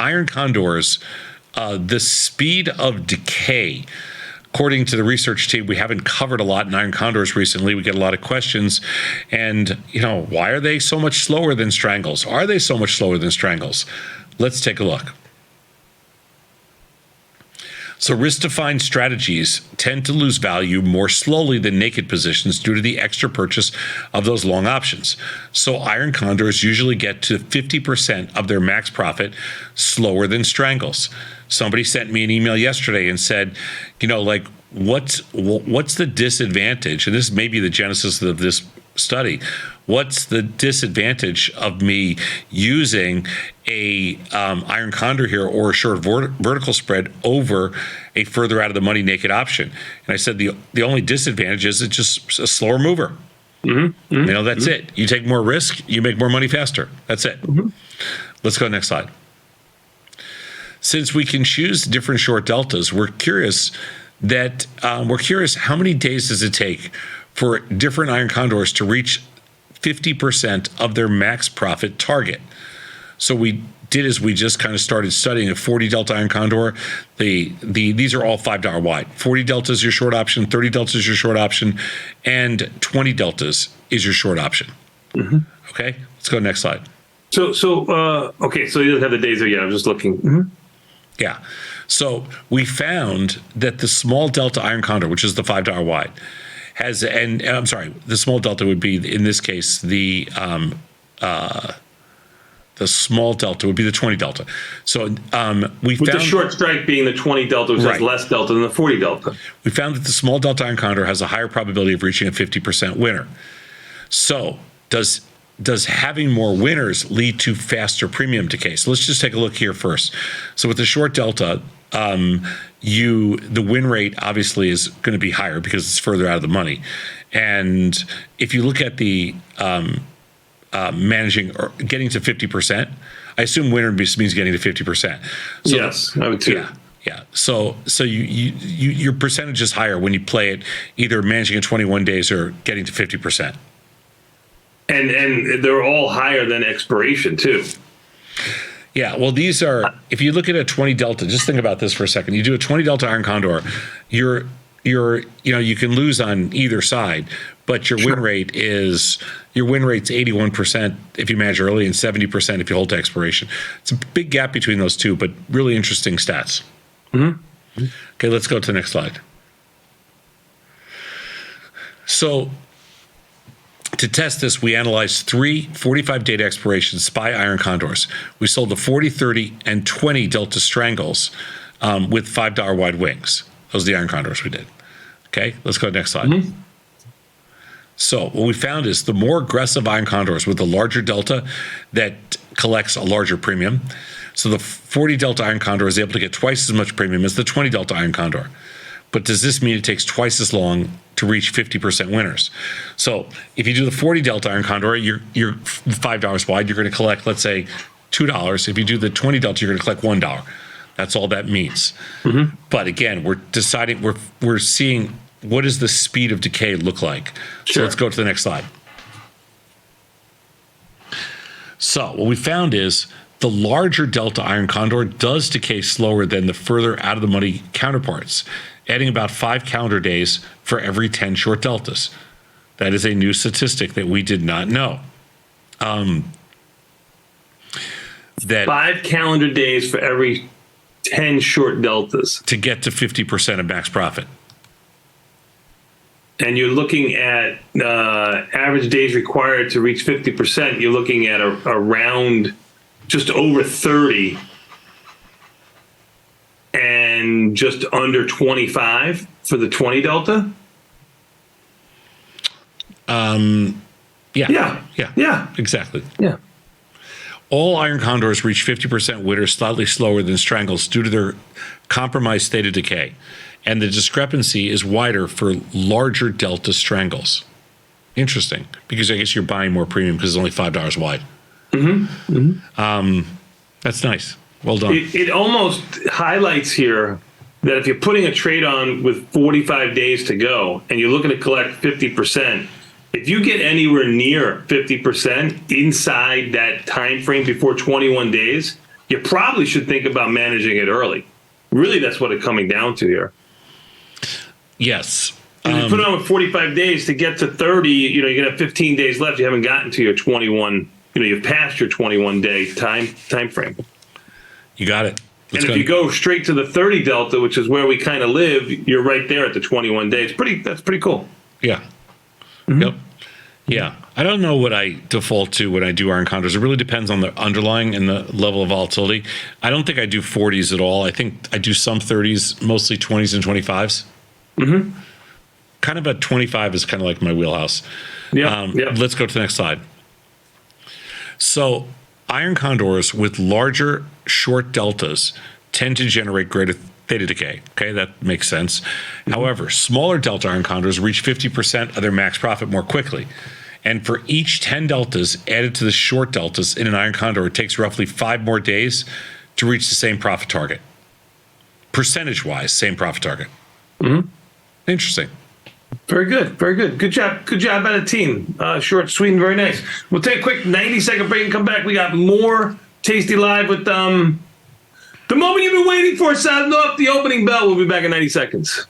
iron condors, the speed of decay, according to the research team, we haven't covered a lot in iron condors recently. We get a lot of questions. And, why are they so much slower than strangles? Are they so much slower than strangles? Let's take a look. So risk-defined strategies tend to lose value more slowly than naked positions due to the extra purchase of those long options. So iron condors usually get to 50% of their max profit slower than strangles. Somebody sent me an email yesterday and said, what's the disadvantage? And this may be the genesis of this study. What's the disadvantage of me using a iron condor here or a short vertical spread over a further out of the money naked option? And I said the only disadvantage is it's just a slower mover. That's it. You take more risk, you make more money faster. That's it. Let's go next slide. Since we can choose different short deltas, we're curious how many days does it take for different iron condors to reach 50% of their max profit target. So we just kind of started studying a 40 delta iron condor. These are all $5 wide. 40 delta is your short option, 30 delta is your short option, and 20 deltas is your short option. Okay, let's go next slide. So you don't have the days there yet. I'm just looking. Yeah. So we found that the small delta iron condor, which is the $5 wide, the small delta would be, in this case, the small delta would be the 20 delta. So we found the short strike being the 20 delta, which has less delta than the 40 delta. We found that the small delta iron condor has a higher probability of reaching a 50% winner. So does having more winners lead to faster premium decay? So let's just take a look here first. So with the short delta, the win rate obviously is going to be higher because it's further out of the money. And if you look at the managing or getting to 50%, I assume winner means getting to 50%. So, yes, I would too. Yeah. So your percentage is higher when you play it either managing in 21 days or getting to 50%. And they're all higher than expiration too. Yeah, well, these are, if you look at a 20 delta, just think about this for a second. You do a 20 delta iron condor, you can lose on either side, but your win rate's 81% if you manage early and 70% if you hold to expiration. It's a big gap between those two, but really interesting stats. Okay, let's go to the next slide. So to test this, we analyzed 3 45-day expiration SPY iron condors. We sold the 40, 30, and 20 delta strangles with $5 wide wings. Those are the iron condors we did. Okay, let's go to the next slide. So what we found is the more aggressive iron condors with the larger delta that collects a larger premium. So the 40 delta iron condor is able to get twice as much premium as the 20 delta iron condor. But does this mean it takes twice as long to reach 50% winners? So if you do the 40 delta iron condor, you're $5 wide, you're going to collect, let's say, $2. If you do the 20 delta, you're going to collect $1. That's all that means. But again, we're deciding, we're seeing what does the speed of decay look like. So let's go to the next slide. So what we found is the larger delta iron condor does decay slower than the further out of the money counterparts, adding about 5 calendar days for every 10 short deltas. That is a new statistic that we did not know. That 5 calendar days for every 10 short deltas to get to 50% of max profit. And you're looking at average days required to reach 50%. You're looking at around just over 30 and just under 25 for the 20 delta. Yeah, exactly. Yeah. All iron condors reach 50% winners slightly slower than strangles due to their compromised state of decay. And the discrepancy is wider for larger delta strangles. Interesting, because I guess you're buying more premium because it's only $5 wide. That's nice. Well done. It almost highlights here that if you're putting a trade on with 45 days to go and you're looking to collect 50%, if you get anywhere near 50% inside that time frame before 21 days, you probably should think about managing it early. Really, that's what it's coming down to here. Yes. If you put it on with 45 days to get to 30, you're going to have 15 days left. You haven't gotten to your 21, you've passed your 21-day time frame. You got it. And if you go straight to the 30 delta, which is where we kind of live, you're right there at the 21 days. That's pretty cool. Yeah. Yep. Yeah. I don't know what I default to when I do iron condors. It really depends on the underlying and the level of volatility. I don't think I do 40s at all. I think I do some 30s, mostly 20s and 25s. Kind of a 25 is kind of like my wheelhouse. Yeah. Let's go to the next slide. So iron condors with larger short deltas tend to generate greater theta decay. Okay, that makes sense. However, smaller delta iron condors reach 50% of their max profit more quickly. And for each 10 deltas added to the short deltas in an iron condor, it takes roughly 5 more days to reach the same profit target. Percentage-wise, same profit target. Interesting. Very good. Very good. Good job. Good job by the team. Short, sweet, and very nice. We'll take a quick 90-second break and come back. We got more Tasty Live with the moment you've been waiting for. Sound off the opening bell. We'll be back in 90 seconds.